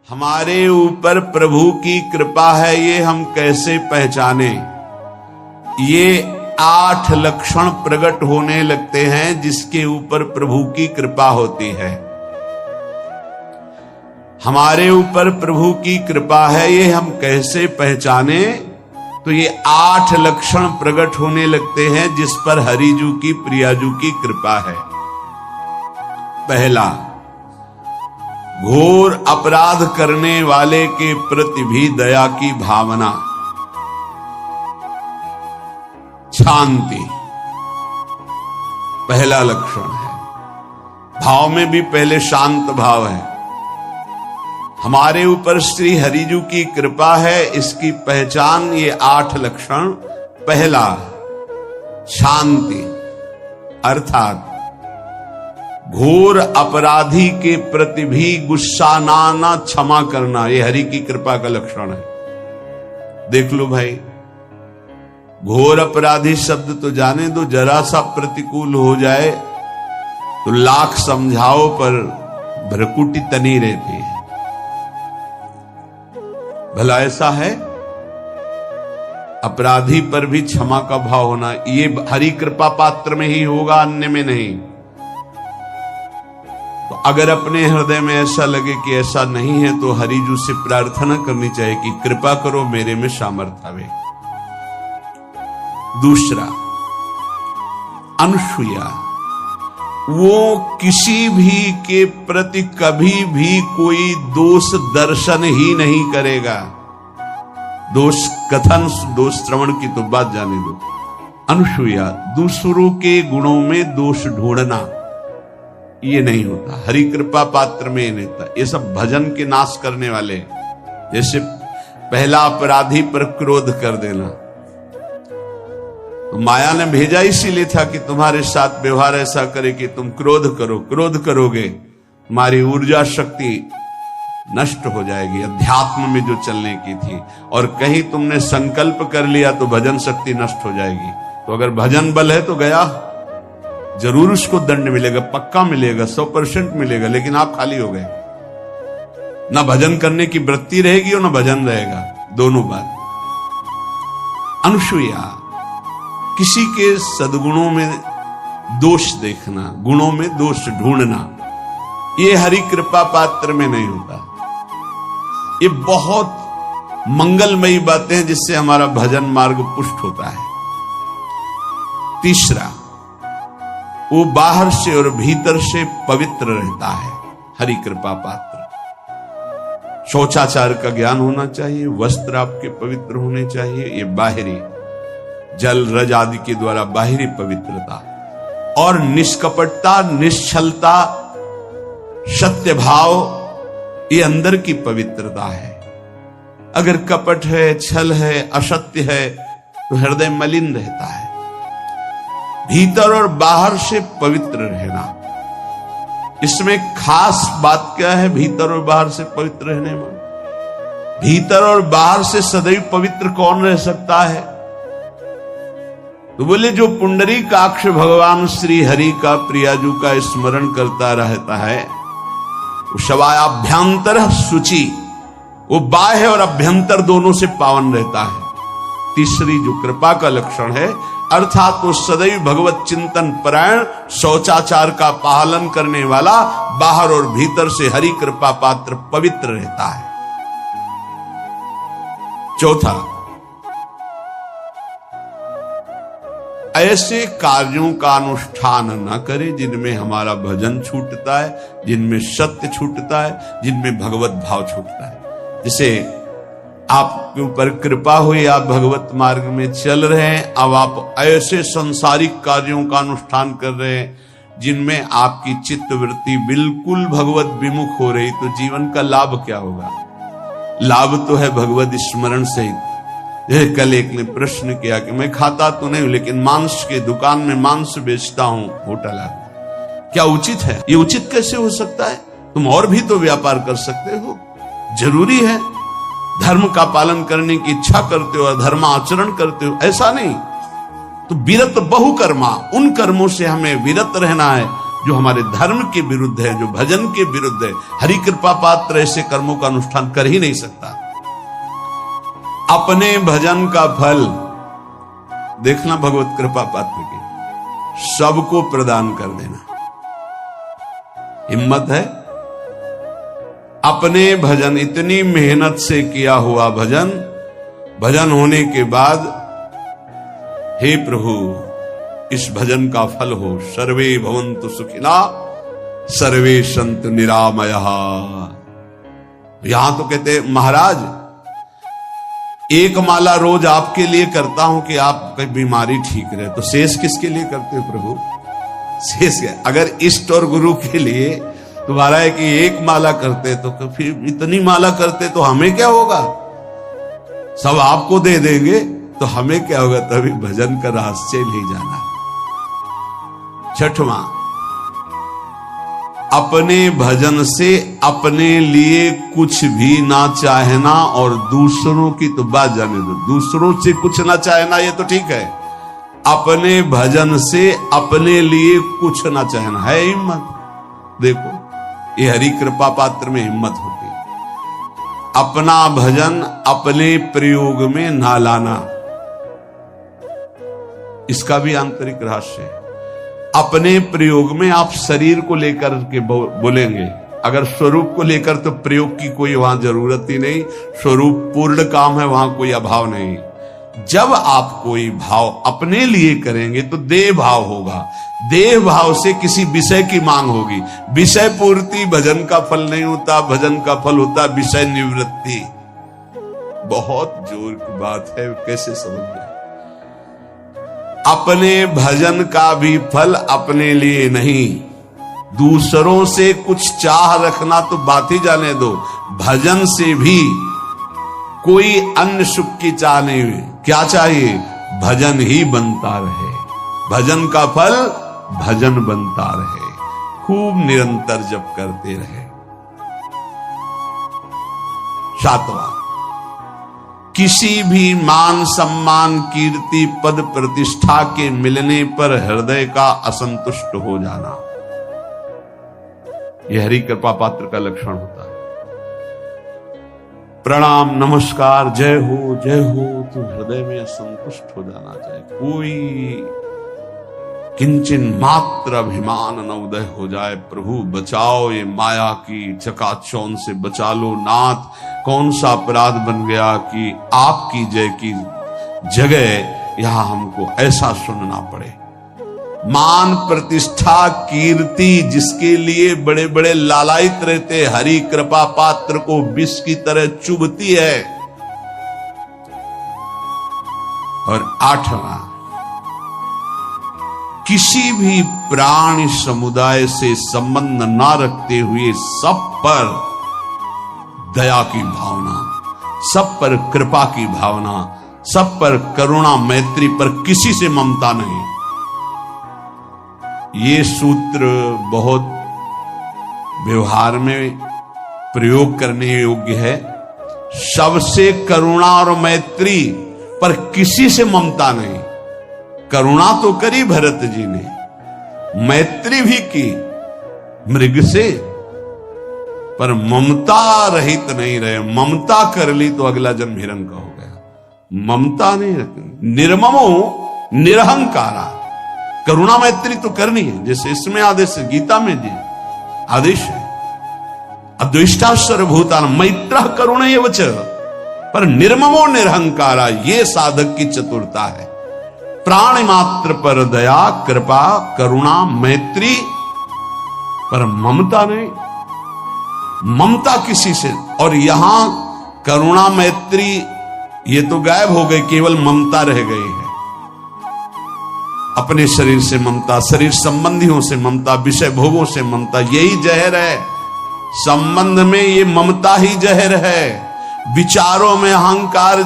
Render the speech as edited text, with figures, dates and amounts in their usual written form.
हमारे ऊपर प्रभु की कृपा है, ये हम कैसे पहचाने? ये 8 लक्षण प्रकट होने लगते हैं जिसके ऊपर प्रभु की कृपा होती है। हमारे ऊपर प्रभु की कृपा है, ये हम कैसे पहचाने? तो ये 8 लक्षण प्रकट होने लगते हैं जिस पर हरिजू की प्रियाजू की कृपा है। पहला, घोर अपराध करने वाले के प्रति भी दया की भावना, शांति पहला लक्षण है। भाव में भी पहले शांत भाव है। हमारे ऊपर श्री हरिजू की कृपा है, इसकी पहचान ये 8 लक्षण। पहला, शांति, अर्थात घोर अपराधी के प्रति भी गुस्सा ना क्षमा करना, ये हरि की कृपा का लक्षण है। देख लो भाई, घोर अपराधी शब्द तो जाने दो, जरा सा प्रतिकूल हो जाए तो लाख समझाओ पर भ्रकुटी तनी रहती है। भला ऐसा है? अपराधी पर भी क्षमा का भाव होना, ये हरि कृपा पात्र में ही होगा, अन्य में नहीं। तो अगर अपने हृदय में ऐसा लगे कि ऐसा नहीं है तो हरिजू से प्रार्थना करनी चाहिए कि कृपा करो, मेरे में सामर्थ्य आवे। दूसरा, अनुसूया, वो किसी भी के प्रति कभी भी कोई दोष दर्शन ही नहीं करेगा। दोष कथन, दोष श्रवण की तो बात जाने दो। अनुसूया, दूसरों के गुणों में दोष ढूंढना, ये नहीं होता। हरि कृपा पात्र में नहीं होता। ये सब भजन के नाश करने वाले, जैसे पहला अपराधी पर क्रोध कर देना, तो माया ने भेजा इसीलिए था कि तुम्हारे साथ व्यवहार ऐसा करे कि तुम क्रोध करो। क्रोध करोगे तुम्हारी ऊर्जा शक्ति नष्ट हो जाएगी, अध्यात्म में जो चलने की थी। और कहीं तुमने संकल्प कर लिया तो भजन शक्ति नष्ट हो जाएगी। तो अगर भजन बल है तो गया, जरूर उसको दंड मिलेगा, पक्का मिलेगा, 100% मिलेगा, लेकिन आप खाली हो गए। ना भजन करने की वृत्ति रहेगी और ना भजन रहेगा, दोनों बात। अनुसूया, किसी के सद्गुणों में दोष देखना, गुणों में दोष ढूंढना, ये हरि कृपा पात्र में नहीं होता। ये बहुत मंगलमयी बातें हैं जिससे हमारा भजन मार्ग पुष्ट होता है। तीसरा, वो बाहर से और भीतर से पवित्र रहता है, हरि कृपा पात्र। शौचाचार का ज्ञान होना चाहिए, वस्त्र आपके पवित्र होने चाहिए, ये बाहरी, जल रज आदि के द्वारा बाहरी पवित्रता। और निष्कपटता, निश्चलता, सत्य भाव, ये अंदर की पवित्रता है। अगर कपट है, छल है, असत्य है तो हृदय मलिन रहता है। भीतर और बाहर से पवित्र रहना, इसमें खास बात क्या है? भीतर और बाहर से पवित्र रहने में, भीतर और बाहर से सदैव पवित्र कौन रह सकता है? तो बोले जो पुंडरीकाक्ष भगवान श्री हरि का प्रियाजू का स्मरण करता रहता है, वो शवायाभ्यंतर शुचि, वो बाह्य और अभ्यंतर दोनों से पावन रहता है। तीसरी जो कृपा का लक्षण है, अर्थात वो सदैव भगवत चिंतन परायण, शौचाचार का पालन करने वाला, बाहर और भीतर से हरि कृपा पात्र पवित्र रहता है। चौथा, ऐसे कार्यों का अनुष्ठान न करे जिनमें हमारा भजन छूटता है, जिनमें सत्य छूटता है, जिनमें भगवत भाव छूटता है। जैसे आपके ऊपर कृपा हुई, आप भगवत मार्ग में चल रहे हैं, अब आप ऐसे संसारिक कार्यों का अनुष्ठान कर रहे हैं जिनमें आपकी चित्तवृत्ति बिल्कुल भगवत विमुख हो रही, तो जीवन का लाभ क्या होगा? लाभ तो है भगवत स्मरण सहित। कल एक ने प्रश्न किया कि मैं खाता तो नहीं हूं लेकिन मांस के दुकान में मांस बेचता हूं, होटल आदि, क्या उचित है? ये उचित कैसे हो सकता है? तुम और भी तो व्यापार कर सकते हो। जरूरी है धर्म का पालन करने की इच्छा करते हो, धर्माचरण करते हो, ऐसा नहीं। तो विरत बहुकर्मा, उन कर्मों से हमें विरत रहना है जो हमारे धर्म के विरुद्ध है, जो भजन के विरुद्ध है। हरि कृपा पात्र ऐसे कर्मों का अनुष्ठान कर ही नहीं सकता। अपने भजन का फल देखना भगवत कृपा पात्र की, सबको प्रदान कर देना। हिम्मत है? अपने भजन, इतनी मेहनत से किया हुआ भजन, भजन होने के बाद हे प्रभु इस भजन का फल हो, सर्वे भवन्तु सुखिना सर्वे सन्तु निरामयः। यहां तो कहते महाराज एक माला रोज आपके लिए करता हूं कि आपकी बीमारी ठीक रहे, तो शेष किसके लिए करते हो प्रभु? शेष अगर इष्ट और गुरु के लिए तुम्हारा है कि एक माला करते तो फिर इतनी माला करते तो हमें क्या होगा? सब आपको दे देंगे तो हमें क्या होगा? तभी भजन का रहस्य ले जाना। छठवां, अपने भजन से अपने लिए कुछ भी ना चाहना और दूसरों की तो बात जाने दो, दूसरों से कुछ ना चाहना ये तो ठीक है, अपने भजन से अपने लिए कुछ ना चाहना है हिम्मत। देखो ये हरि कृपा पात्र में हिम्मत होती है। अपना भजन अपने प्रयोग में ना लाना, इसका भी आंतरिक रहस्य है। अपने प्रयोग में आप शरीर को लेकर के बोलेंगे, अगर स्वरूप को लेकर तो प्रयोग की कोई वहां जरूरत ही नहीं, स्वरूप पूर्ण काम है, वहां कोई अभाव नहीं। जब आप कोई भाव अपने लिए करेंगे तो देह भाव होगा, देह भाव से किसी विषय की मांग होगी। विषय पूर्ति भजन का फल नहीं होता, भजन का फल होता विषय निवृत्ति। बहुत जोर की बात है, कैसे समझ जाए? अपने भजन का भी फल अपने लिए नहीं, दूसरों से कुछ चाह रखना तो बात ही जाने दो, भजन से भी कोई अन्य सुख की चाह नहीं हुई। क्या चाहिए? भजन ही बनता रहे, भजन का फल भजन बनता रहे, खूब निरंतर जप करते रहे। सातवां, किसी भी मान सम्मान कीर्ति पद प्रतिष्ठा के मिलने पर हृदय का असंतुष्ट हो जाना, यह हरि कृपा पात्र का लक्षण होता है। प्रणाम नमस्कार जय हो तो हृदय में असंतुष्ट हो जाना चाहिए। कोई किंचन मात्र अभिमान न उदय हो जाए। प्रभु बचाओ, ये माया की चकाचौंध से बचा लो नाथ। कौन सा अपराध बन गया कि आपकी जय की जगह यहां हमको ऐसा सुनना पड़े। मान प्रतिष्ठा कीर्ति जिसके लिए बड़े बड़े लालायित रहते, हरि कृपा पात्र को विष की तरह चुभती है। और आठवां, किसी भी प्राणी समुदाय से संबंध ना रखते हुए सब पर दया की भावना, सब पर कृपा की भावना, सब पर करुणा मैत्री, पर किसी से ममता नहीं। ये सूत्र बहुत व्यवहार में प्रयोग करने योग्य है। सबसे करुणा और मैत्री, पर किसी से ममता नहीं। करुणा तो करी भरत जी ने, मैत्री भी की मृग से, पर ममता रहित नहीं रहे। ममता कर ली तो अगला जन्म हिरण का हो गया। ममता नहीं रखनी। निर्ममो निरहंकारा, करुणा मैत्री तो करनी है, जैसे इसमें आदेश है, गीता में जी आदेश है, अद्वेष्टा सर्वभूतान मैत्रः करुणैव च, पर निर्ममो निरहंकारा, ये साधक की चतुरता है। प्राणी मात्र पर दया कृपा करुणा मैत्री, पर ममता नहीं। ममता किसी से, और यहां करुणा मैत्री ये तो गायब हो गई, केवल ममता रह गई है। अपने शरीर से ममता, शरीर संबंधियों से ममता, विषय भोगों से ममता, यही जहर है। संबंध में ये ममता ही जहर है। विचारों में अहंकार